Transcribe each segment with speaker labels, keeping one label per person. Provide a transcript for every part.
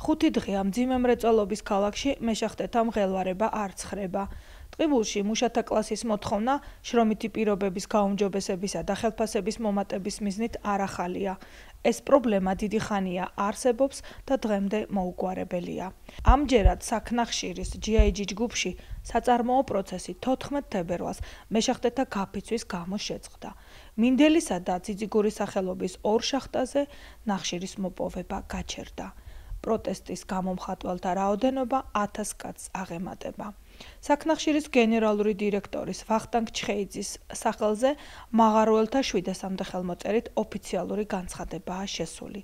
Speaker 1: 5 დღეა მძიმე მრეწველობის ქალაქში მეშახტეთა მღელვარება არ ცხრება. ტყიბულში მუშათა კლასის მოთხოვნა შრომითი პირობების გაუმჯობესებისა და ხელფასების მომატების მიზნით არ ახალია. ეს პრობლემა დიდი ხანია არსებობს და დღემდე მოუგვარებელია. ამჯერად საქნახშირის GIG ჯგუფში საწარმოო პროცესი 14 თებერვალს მეშახტეთა გაფიცვის გამო შეწყდა. მინდელისა და ძიძიგურის სახელობის 2 შახტაზე ნახშირის მოპოვება გაჩერდა. პროტესტის გამო მხატველთა რაოდენობა 1000 კაცს აღემატება. საქნახშირის გენერალური დირექტორის ვახტანგ ჩხეიძის სახელზე მაღაროელთა 700-მდე ხელმოწერით ოფიციალური განცხადებაა შესული.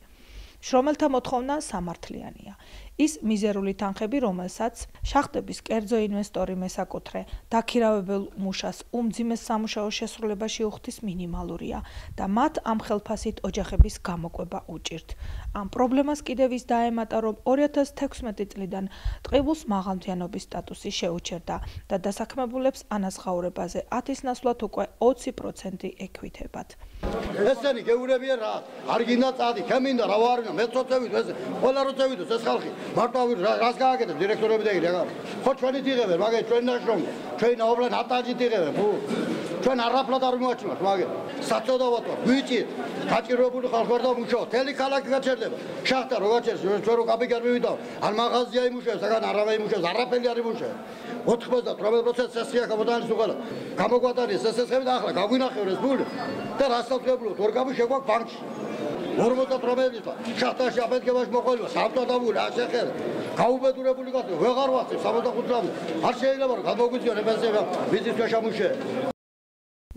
Speaker 1: შრომელთა მოთხოვნა სამართლიანია. ის მიზერული თანხები, რომელსაც შახტების კერძო ინვესტორი მესაკუთრე დაქირავებელ მუშას უმძიმეს სამუშაო შესრულებაში უხდის მინიმალურია და მათ ამ ხელფასით ოჯახების გამოკვება უჭირთ. ამ პრობლემას კიდევ ის დაემატა, რომ 2016 წლიდან ტყიბულს მაღალმთიანობის სტატუსი შეუჩერდა და დასაქმებულებს ანაზღაურებაზე 10-ის ნაცვლად უკვე 20% ექვითებათ.
Speaker 2: ესენი გეურებიან რა, არ გინდა წადი, ქემინდა რა ვარინა, მე წოცევით ეს, ყველა როცევით ეს ხალხი, მარტო რას გააკეთებს დირექტორები და იგივე. ხო ჩვენი თიღებენ, მაგე ჩვენ ნაშრომი, ჩვენ აობლენ ატაჯი თიღებენ, ხო. ჩვენ არაფრად არ მოაჩვენოთ, მაგე საწოდავად ვარ, ვიჭირთ, გაჭირვებული ხალხი ვარ და მუშაობ, თელი ქალაქი გაჩერდება. შახტა რო გაჩერს, ჩვენ რო კაპიკარ მივიდავ, არ მაღაზია იმუშავებს, საგან არავე იმუშავებს, არაფერი არ იმუშავებს. 98% სესია გამოდანის უყალა. გამოგვატარეს სესხები და ახლა გაგვინახევრეს ბული და რასაუბრებლოთ, ორ გამოშეგვაქვს ბანკში. 58 წელი შახტაში აფეთქებაში მოყოლება, სამწოდავული არ შეხერა. გაუბედურებული კაცი, ვეღარ ვახცევ 65 წლამდე. არ შეიძლება რომ გამოგვიძიონ ეფესება ბიზნესში შემუშე.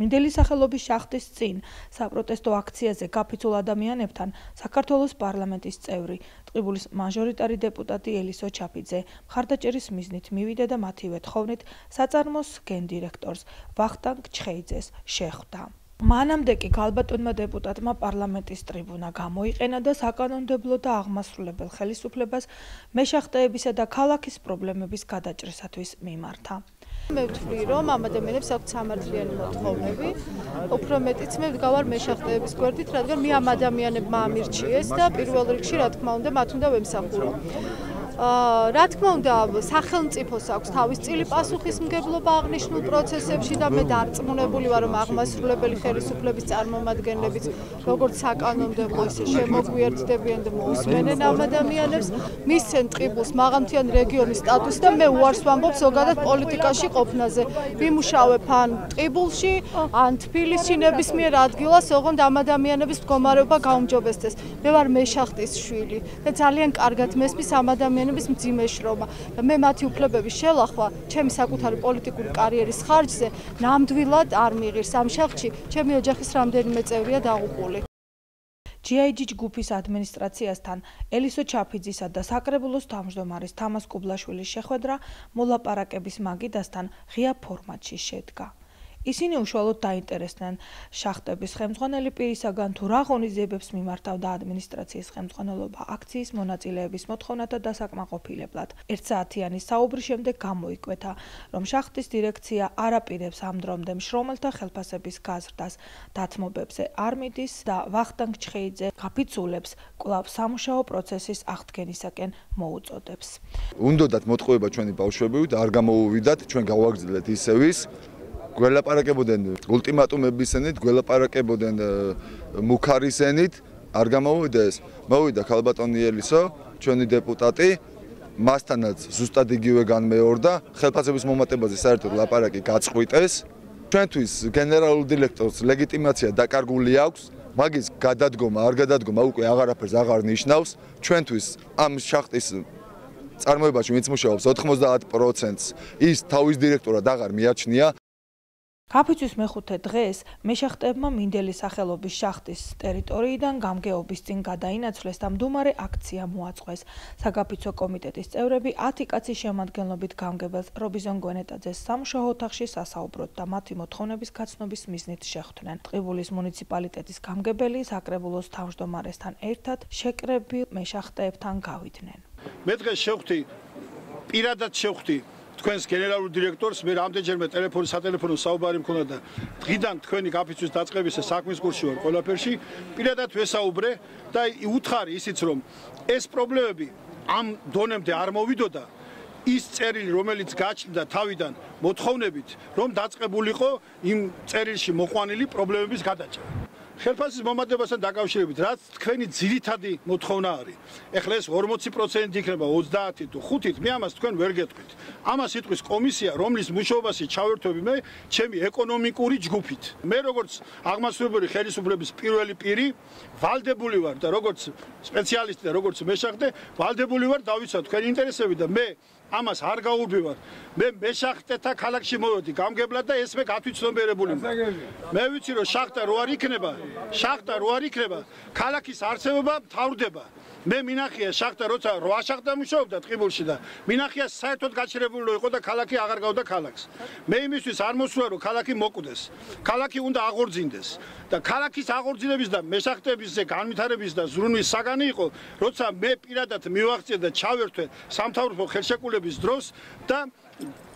Speaker 1: მინდელის სახელობის შახტის წინ საპროტესტო აქციაზე გაფიცულ ადამიანებთან საქართველოს პარლამენტის წევრი, ტყიბულის მაჟორიტარი დეპუტატი ელისო ჩაფიძე მხარდაჭერის მიზნით მივიდა და მათივე თხოვნით საწარმოს გენდირექტორს ვახტანგ ჩხეიძეს შეხვდა. მანამდე კი ქალბატონმა დეპუტატმა პარლამენტის ტრიბუნა გამოიყენა და საკანონმდებლო და აღმასრულებელ ხელისუფლებას მეშახტეებისა და ქალაქის პრობლემების გადაჭრისათვის მიმართა.
Speaker 3: მე ვთვლი, რომ ამ ადამიანებს აქვთ სამართლიანი მოთხოვნები. უფრო მეტიც მე ვდგავარ მეშახტეების გვერდით, რადგან მე ამ ადამიანებმა ამირჩიეს და პირველ რიგში, რა თქმა უნდა, მათ უნდა ვემსახურო. რა თქმა უნდა, სახელმწიფოს აქვს თავის წილი პასუხისმგებლობა აღნიშნულ პროცესებში და მე დარწმუნებული ვარ, რომ აღმასრულებელი ხელისუფლების წარმომადგენლებიც, როგორც საკანონმდებლო, ისე შემოგვიერთდებიან და მოусმენენ ამ ადამიანებს, მისცენ ტყიბულს მაღალმთიან რეგიონის სტატუსი და მე უარს ვამბობ ზოგადად პოლიტიკაში ყოფნაზე. ვიმუშავებ ან ტყიბულში, ან თბილისში ნებისმიერ ადგილას, ოღონდ ამ ადამიანების მდგომარეობა გაუმჯობესდეს. მე ვარ მეშახტის შვილი და ძალიან კარგად მესმის ამ ადამიანებს მძიმე შრომა და მე მათი უფლებების შელახვა ჩემი საკუთარი პოლიტიკური კარიერის ხარჯზე ნამდვილად არ მიღირს. ამ შახტში ჩემი ოჯახის რამდენიმე წევრია დაღუპული.
Speaker 1: GIG ჯგუფის ადმინისტრაციასთან ელისო ჩაფიძისა და საკრებულოს თავმჯდომარის თამაზ კუბლაშვილის შეხვედრა მოლაპარაკების მაგიდასთან ღია ფორმატში შედგა. ისინი უშუალოდ დაინტერესდნენ შახტების ხელმძღვანელი პირისაგან თუ რა ღონისძიებებს მიმართავდა ადმინისტრაციის ხელმძღვანელობა აქციის მონაწილეების მოთხოვნათა დასაკმაყოფილებლად. 1 საათიანი საუბრის შემდეგ გამოიკვეთა, რომ შახტის დირექცია არ აპირებს ამ დრომდე მშრომელთა ხელფასების გაზრდას, დათმობებზე არ მიდის და ვახტანგ ჩხეიძე გაფიცულებს კვლავ სამუშაო პროცესის აღდგენისაკენ მოუწოდებს.
Speaker 4: უნდათ მოტყუება ჩვენი ბავშვები და არ გამოუვიდათ, ჩვენ გავაგრძელეთ ისევის. გველაპარაკებოდნენ ულტიმატუმების ენით, გველაპარაკებოდნენ მუქარის ენით, არ გამოვიდა ეს. მოვიდა ქალბატონი ელისო, ჩვენი დეპუტატი, მასთანაც ზუსტად იგივე განმეორდა, ხელფასების მომატებაზე საერთოდ ლაპარაკი გაწყვიტეს. ჩვენთვის გენერალურ დირექტორს ლეგიტიმაცია დაკარგული აქვს, მაგის გადადგომა, არ გადადგომა უკვე აღარაფერს აღარ ნიშნავს. ჩვენთვის ამ შახტის წარმოებაში ვინც მუშაობს 90%-ს ის თავის დირექტორად აღარ მიაჩნია.
Speaker 1: გაფიცვის მეხუთე დღეს მეშახტეებმა მინდელის სახელობის შახტის ტერიტორიიდან გამგეობის წინ გადაინაცვლეს და მდუმარე აქცია მოაწყვეს. საგაფიცვო კომიტეტის წევრები 10 კაცის შემადგენლობით გამგებელს რობიზონ გვენეტაძეს სამუშაო ოთახში სასაუბროდ და მათი მოთხოვნების გაცნობის მიზნით შეხვდნენ. ტყიბულის მუნიციპალიტეტის გამგებელი საკრებულოს თავმჯდომარესთან ერთად შეკრებილ მეშახტეებთან გავიდნენ.
Speaker 5: მე დღეს შევხვდი, პირადად შევხვდი თქვენს გენერალურ დირექტორს, მე რამდენჯერმე სატელეფონო საუბარი მქონდა და დღიდან თქვენი გაფიცვის დაწყების საქმის კურსში ვარ ყველაფერში, პირადად ვესაუბრე და უთხარი ისიც რომ ეს პრობლემები ამ დონემდე არ მოვიდოდა ის წერილი, რომელიც გააჩნდა თავიდან მოთხოვნებით, რომ დაწყებულიყო იმ წერილში მოყვანილი პრობლემების გადაჭრა. ხელფასის მომატებასთან დაკავშირებით, რაც თქვენი ძირითადი მოთხოვნა არის. ეხლა ეს 40% იქნება 30 თუ 5-ით, მე ამას თქვენ ვერ გეტყვით. ამას იტყვის კომისია, რომლის მუშაობაში ჩავერთვები მე ჩემი ეკონომიკური ჯგუფით. მე როგორც აღმასრულებელი ხელისუფლების პირველი პირი ვალდებული ვარ და როგორც სპეციალისტი და როგორც მეშახტე ვალდებული ვარ დავიცავ თქვენი ინტერესები და მე ამას არ გაურბივარ. მე მეშახტეთა ქალაქში მოვედი გამგებლად და ეს მე გათვითცნობიერებული ვარ. მე ვიცი რომ შახტა რო არ იქნება, ქალაქის არსებობა მთავრდება. მე მინახია შახტა როცა 8 შახტა მუშაობდა ტყიბულში და მინახია საერთოდ გაჩერებული რო იყო და ქალაქი აღარ გავდა ქალაქს. მე იმისთვის არ მოსვლა რომ ქალაქი მოკვდეს. ქალაქი უნდა აღორძინდეს და ქალაქის აღორძინების და მეშახტების განვითარების და ზრუნვის საგანი იყო, როცა მე პირადად მივაღწიე და ჩავერთვე სამთავრობო ხელშეკრულების დროს და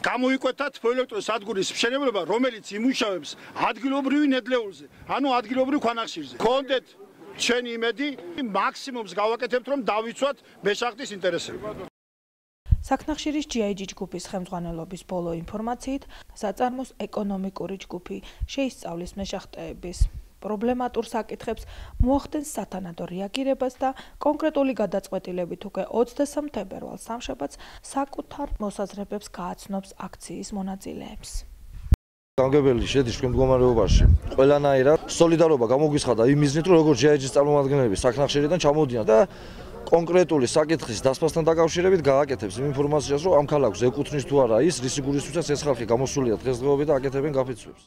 Speaker 5: გამოიკვეთა თბოელექტროსადგურის მშენებლობა, რომელიც იმუშავებს ადგილობრივი ნედლეულზე, ანუ ადგილობრივ ქვანახშირზე. გქონდეთ ჩვენი იმედი, მაქსიმუმს გავაკეთებთ, რომ დავიცვათ მეშახტის ინტერესები.
Speaker 1: საქნახშირის GIG ჯგუფის ხელმძღვანელობის ბოლო ინფორმაციით, საწარმოს ეკონომიკური ჯგუფი შეისწავლის მეშახტეების პრობლემატურ საკითხებს, მოახდენს სათანადო რეაგირებას და კონკრეტული გადაწყვეტილებით უკვე 23 თებერვალს სამშაბათს საკუთარ მოსაზრებებს გააცნობს აქციის მონაწილეებს.
Speaker 6: გამგებელი შედის ჩვენ მდგომარეობაში. ყველანაირად სოლიდარობა გამოგვიცხადა იმ მიზნით, რომ როგორც GIG-ის წარმომადგენლები საქნახშირიდან ჩამოდიან და კონკრეტული საკითხის დასმასთან დაკავშირებით გააკეთებს იმ ინფორმაციას, რომ ამ ქალაქს ეკუთვნის თუ არა ის, რისი გულისთვისაც ეს ხალხი გამოსულია დღესდღეობით და აკეთებენ გაფიცვებს.